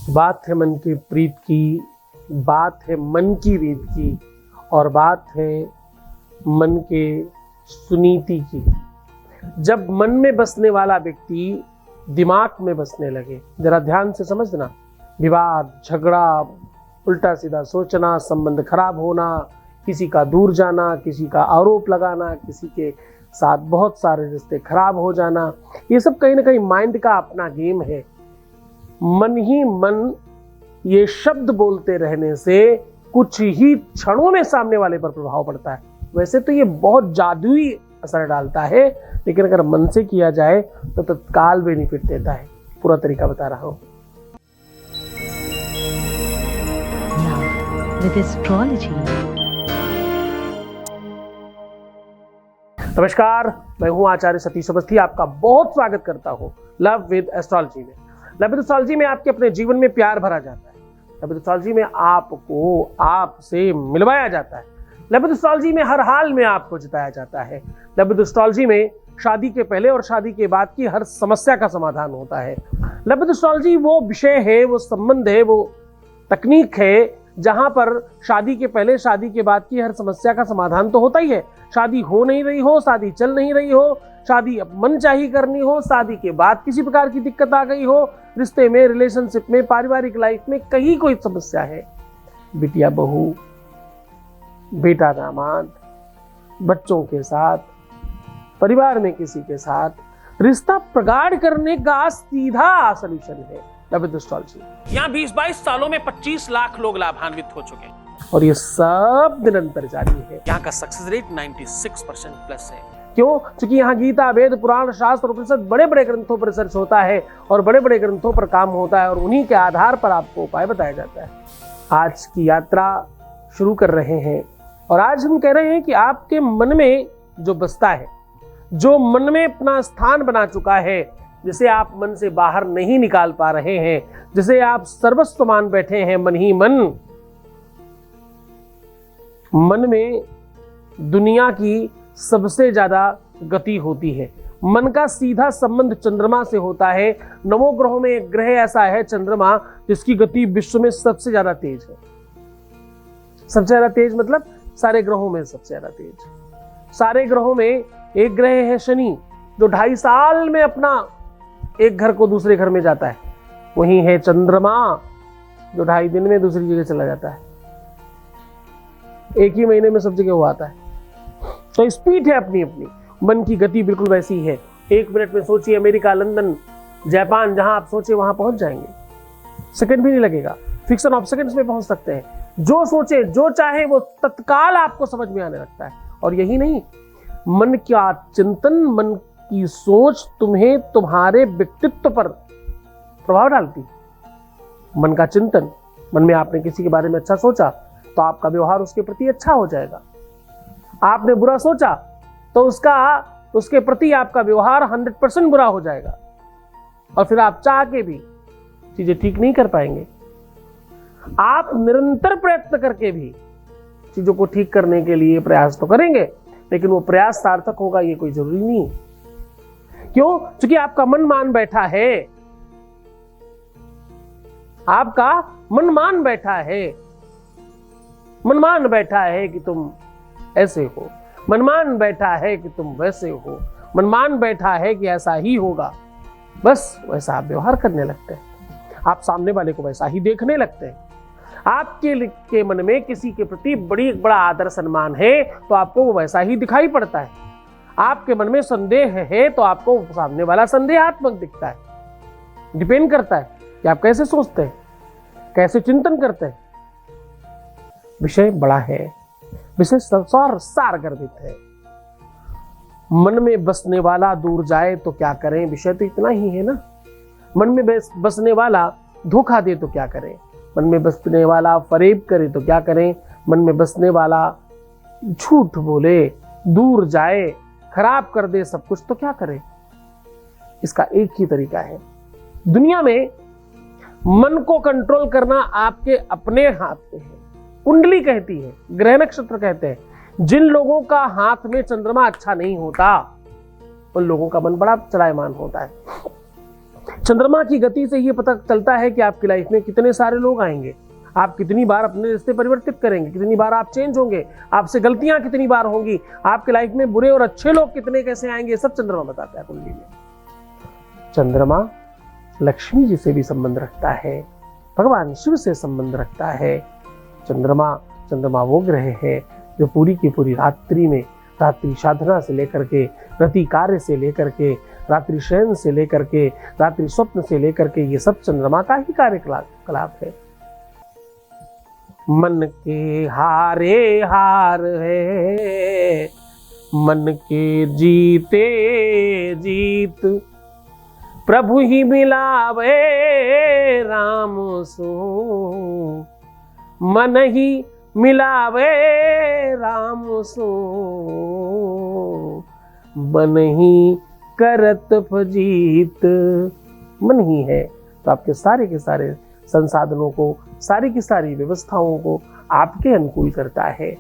बात है मन की प्रीत की, बात है मन की रीत की, और बात है मन के सुनीति की। जब मन में बसने वाला व्यक्ति दिमाग में बसने लगे, जरा ध्यान से समझना, विवाद, झगड़ा, उल्टा सीधा सोचना, संबंध खराब होना, किसी का दूर जाना, किसी का आरोप लगाना, किसी के साथ बहुत सारे रिश्ते खराब हो जाना, ये सब कहीं ना कहीं माइंड का अपना गेम है। मन ही मन ये शब्द बोलते रहने से कुछ ही क्षणों में सामने वाले पर प्रभाव पड़ता है। वैसे तो ये बहुत जादुई असर डालता है, लेकिन अगर मन से किया जाए तो तत्काल बेनिफिट देता है। पूरा तरीका बता रहा हूं। With astrology. नमस्कार, मैं हूं आचार्य सतीश अवस्थी, आपका बहुत स्वागत करता हूं लव विद एस्ट्रोलॉजी में। लव विद एस्ट्रोलॉजी में आपके अपने जीवन में प्यार भरा जाता है। लव विद एस्ट्रोलॉजी में आपको आपसे मिलवाया जाता है। लव विद एस्ट्रोलॉजी में हर हाल में आपको जिताया जाता है। लव विद एस्ट्रोलॉजी में शादी के पहले और शादी के बाद की हर समस्या का समाधान होता है। लव विद एस्ट्रोलॉजी वो विषय है, वो संबंध है, वो तकनीक है जहां पर शादी के पहले शादी के बाद की हर समस्या का समाधान तो होता ही है। शादी हो नहीं रही हो, शादी चल नहीं रही हो, शादी अब मनचाही करनी हो, शादी के बाद किसी प्रकार की दिक्कत आ गई हो, रिश्ते में, रिलेशनशिप में, पारिवारिक लाइफ में कहीं कोई समस्या है, बिटिया बहू, बेटा दामाद, बच्चों के साथ, परिवार में किसी के साथ, रिश्ता प्रगाढ़ करने का सीधा सॉल्यूशन है लव विद एस्ट्रोलॉजी। यहाँ 20-22 सालों में 25 लाख लोग लाभान्वित हो चुके हैं और ये सब निरंतर जारी है। यहाँ का सक्सेस रेट 96% प्लस है। क्यों? क्योंकि यहाँ गीता, वेद, पुराण, शास्त्र, उपनिषद, बड़े बड़े ग्रंथों पर रिसर्च होता है और बड़े बड़े ग्रंथों पर काम होता है और उन्हीं के आधार पर आपको उपाय बताया जाता है। आज की यात्रा शुरू कर रहे हैं और आज हम कह रहे हैं कि आपके मन में जो बसता है, जो मन में अपना स्थान बना चुका है, जिसे आप मन से बाहर नहीं निकाल पा रहे हैं, जिसे आप सर्वस्व मान बैठे हैं, मन ही मन में दुनिया की सबसे ज्यादा गति होती है। मन का सीधा संबंध चंद्रमा से होता है। नवों ग्रहों में एक ग्रह ऐसा है चंद्रमा, जिसकी गति विश्व में सबसे ज्यादा तेज है। सबसे ज्यादा तेज मतलब सारे ग्रहों में सबसे ज्यादा तेज। सारे ग्रहों में एक ग्रह है शनि, जो 2.5 साल में अपना एक घर को दूसरे घर में जाता है। वहीं है चंद्रमा, जो 2.5 दिन में दूसरी जगह चला जाता है। एक ही महीने में सब जगह वो आता है। तो स्पीड है अपनी अपनी। मन की गति बिल्कुल वैसी है। 1 मिनट में सोचिए अमेरिका, लंदन, जापान, जहां आप सोचे वहां पहुंच जाएंगे। सेकंड भी नहीं लगेगा। फ्रिक्शन ऑफ सेकंड्स में पहुंच सकते हैं। जो सोचे, जो चाहे, वो तत्काल आपको समझ में आने लगता है। और यही नहीं, मन का चिंतन, मन की सोच तुम्हें तुम्हारे व्यक्तित्व पर प्रभाव डालती। मन का चिंतन, मन में आपने किसी के बारे में अच्छा सोचा तो आपका व्यवहार उसके प्रति अच्छा हो जाएगा। आपने बुरा सोचा तो उसके प्रति आपका व्यवहार 100% बुरा हो जाएगा और फिर आप चाह के भी चीजें ठीक नहीं कर पाएंगे। आप निरंतर प्रयत्न करके भी चीजों को ठीक करने के लिए प्रयास तो करेंगे, लेकिन वो प्रयास सार्थक होगा ये कोई जरूरी नहीं। क्यों? क्योंकि आपका मन मान बैठा है। आपका मन मान बैठा है। मन मान बैठा है कि तुम ऐसे हो, मन मान बैठा है कि तुम वैसे हो, मन मान बैठा है कि ऐसा ही होगा। बस वैसा आप व्यवहार करने लगते हैं। आप सामने वाले को वैसा ही देखने लगते हैं। आपके मन में किसी के प्रति बड़ा आदर सम्मान है तो आपको वो वैसा ही दिखाई पड़ता है। आपके मन में संदेह है तो आपको सामने वाला संदेहात्मक दिखता है। डिपेंड करता है कि आप कैसे सोचते हैं, कैसे चिंतन करते हैं। विषय बड़ा है, विषय सारगर्भित है। मन में बसने वाला दूर जाए तो क्या करें? विषय तो इतना ही है ना। मन में बसने वाला धोखा दे तो क्या करें? मन में बसने वाला फरेब करे तो क्या करें? मन में बसने वाला झूठ बोले, दूर जाए, खराब कर दे सब कुछ तो क्या करें? इसका एक ही तरीका है। दुनिया में मन को कंट्रोल करना आपके अपने हाथ में है। कुंडली कहती है, ग्रह नक्षत्र कहते हैं। जिन लोगों का हाथ में चंद्रमा अच्छा नहीं होता, उन लोगों का मन बड़ा चलायमान होता है। चंद्रमा की गति से ये पता चलता है कि आपकी लाइफ में कितने सारे लोग आएंगे, आप कितनी बार अपने रिश्ते परिवर्तित करेंगे, कितनी बार आप चेंज होंगे, आपसे गलतियां कितनी बार होंगी, आपके लाइफ में बुरे और अच्छे लोग कितने कैसे आएंगे, सब चंद्रमा बताता है कुंडली में। चंद्रमा लक्ष्मी जी से भी संबंध रखता है, भगवान शिव से संबंध रखता है। चंद्रमा वो ग्रह है जो पूरी की पूरी रात्रि में, रात्रि साधना से लेकर के, प्रति कार्य से लेकर के, रात्रि शयन से लेकर के, रात्रि स्वप्न से लेकर के, ये सब चंद्रमा का ही कार्यकलाप है। मन के हारे हार है, मन के जीते जीत, प्रभु ही मिलावे राम सो, मन ही मिलावे राम सो, मन ही करत फजीत। मन ही है तो आपके सारे के सारे संसाधनों को, सारी की सारी व्यवस्थाओं को आपके अनुकूल करता है।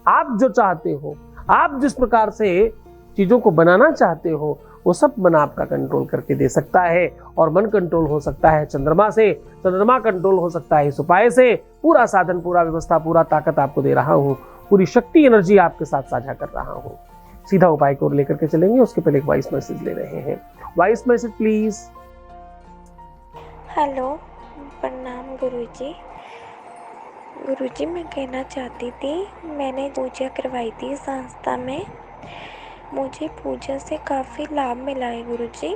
आप जो चाहते हो, आप जिस प्रकार से चीजों को बनाना चाहते हो, वो सब मन आपका कंट्रोल करके दे सकता है। और मन कंट्रोल हो सकता है चंद्रमा से, चंद्रमा कंट्रोल हो सकता है इस उपाय से। पूरा साधन, पूरा व्यवस्था, पूरा ताकत आपको दे रहा हूँ, पूरी शक्ति एनर्जी आपके साथ साझा कर रहा हूँ। सीधा उपाय को लेकर के चलेंगे, उसके पहले एक वॉइस मैसेज ले रहे हैं। Voice message please. हेलो, प्रणाम गुरुजी। गुरुजी, मैं कहना चाहती थी, मैंने पूजा करवाई थी संस्था में, मुझे पूजा से काफ़ी लाभ मिला है गुरुजी।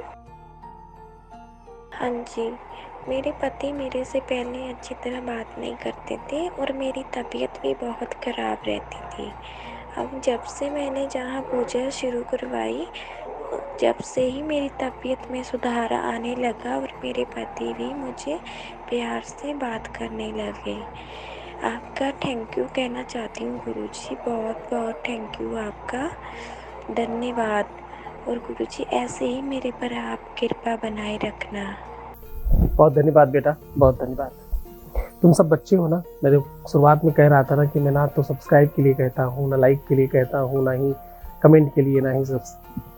हाँ जी, मेरे पति मेरे से पहले अच्छी तरह बात नहीं करते थे और मेरी तबीयत भी बहुत ख़राब रहती थी। अब जब से मैंने जहाँ पूजा शुरू करवाई, जब से ही मेरी तबीयत में सुधार आने लगा और मेरे पति भी मुझे प्यार से बात करने लगे। आपका थैंक यू कहना चाहती हूँ गुरुजी, बहुत बहुत थैंक यू आपका, धन्यवाद। और गुरुजी, ऐसे ही मेरे पर आप कृपा बनाए रखना। बहुत धन्यवाद बेटा, बहुत धन्यवाद। तुम सब बच्चे हो ना, मैं शुरुआत में कह रहा था ना कि मैं ना तो सब्सक्राइब के लिए कहता हूँ, ना लाइक के लिए कहता हूँ, ना ही कमेंट के लिए, ना ही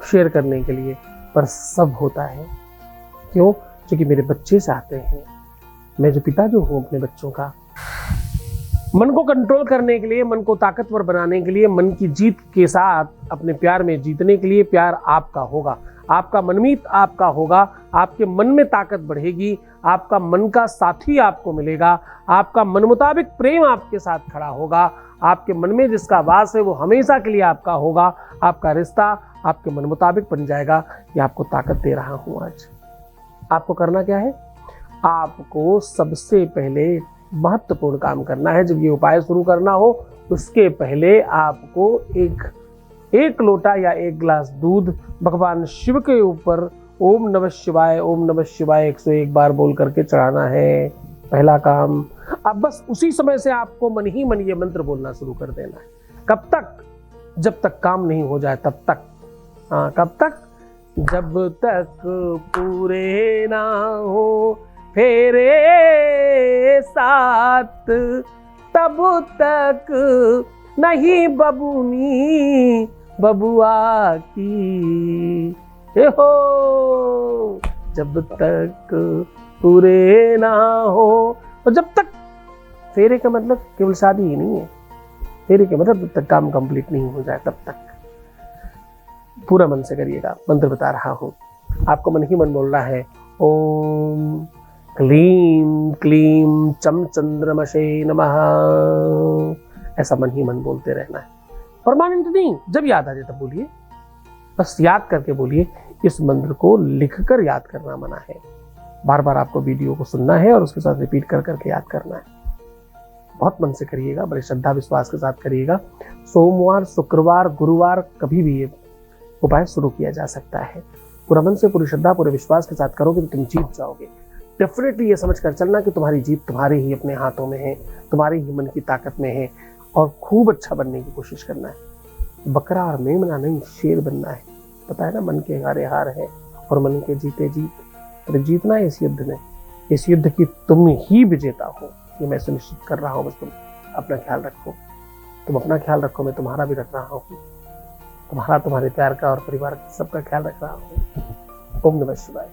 शेयर करने के लिए, पर सब होता है। क्यों? क्योंकि मेरे बच्चे चाहते हैं, मैं जो पिता जो हूँ अपने बच्चों का, मन को कंट्रोल करने के लिए, मन को ताकतवर बनाने के लिए, मन की जीत के साथ अपने प्यार में जीतने के लिए, प्यार आपका होगा, आपका मनमीत आपका होगा, आपके मन में ताकत बढ़ेगी, आपका मन का साथी आपको मिलेगा, आपका मन मुताबिक प्रेम आपके साथ खड़ा होगा, आपके मन में जिसका वास है वो हमेशा के लिए आपका होगा, आपका रिश्ता आपके मन मुताबिक बन जाएगा। ये आपको ताकत दे रहा हूँ आज। आपको करना क्या है? आपको सबसे पहले महत्वपूर्ण काम करना है। जब ये उपाय शुरू करना हो, उसके पहले आपको एक लोटा या एक गिलास दूध भगवान शिव के ऊपर ओम नमः शिवाय, ओम नमः शिवाय 101 बार बोल करके चढ़ाना है। पहला काम। अब बस उसी समय से आपको मन ही मन ये मंत्र बोलना शुरू कर देना है। कब तक? जब तक काम नहीं हो जाए तब तक। हाँ, कब तक? जब तक पूरे ना हो फेरे साथ, तब तक नहीं बबूनी बबुआ की। हे हो, जब तक पूरे ना हो। तो जब तक, फेरे का मतलब केवल शादी ही नहीं है, फेरे का मतलब जब तक काम कंप्लीट नहीं हो जाए तब तक। पूरा मन से करिएगा, मंत्र बता रहा हूं, आपको मन ही मन बोलना है। ओम क्लीम क्लीम चम चंद्रमशे नमः। ऐसा मन ही मन बोलते रहना है, परमानेंट नहीं, जब याद आ जाए तब बोलिए, बस याद करके बोलिए। इस मंत्र को लिखकर याद करना मना है, बार बार आपको वीडियो को सुनना है और उसके साथ रिपीट कर करके याद करना है। बहुत मन से करिएगा, बड़े श्रद्धा विश्वास के साथ करिएगा। सोमवार, शुक्रवार, गुरुवार कभी भी ये उपाय शुरू किया जा सकता है। पूरा मन से, पूरी श्रद्धा, पूरे विश्वास के साथ करोगे तो तुम जीत जाओगे। डेफिनेटली ये समझ कर चलना कि तुम्हारी जीत तुम्हारे ही अपने हाथों में है, तुम्हारे ही मन की ताकत में है, और खूब अच्छा बनने की कोशिश करना है। बकरा और मेमना नहीं, शेर बनना है। पता है ना, मन के हारे हार है और मन के जीते जीत। तो जीतना है इस युद्ध में, इस युद्ध की तुम ही विजेता हो, ये मैं सुनिश्चित कर रहा हूँ। बस तुम अपना ख्याल रखो, तुम अपना ख्याल रखो, मैं तुम्हारा भी रख रहा हूँ, तुम्हारा, तुम्हारे प्यार का और परिवार का सबका ख्याल रख रहा हूँ। ओम नमः शिवाय।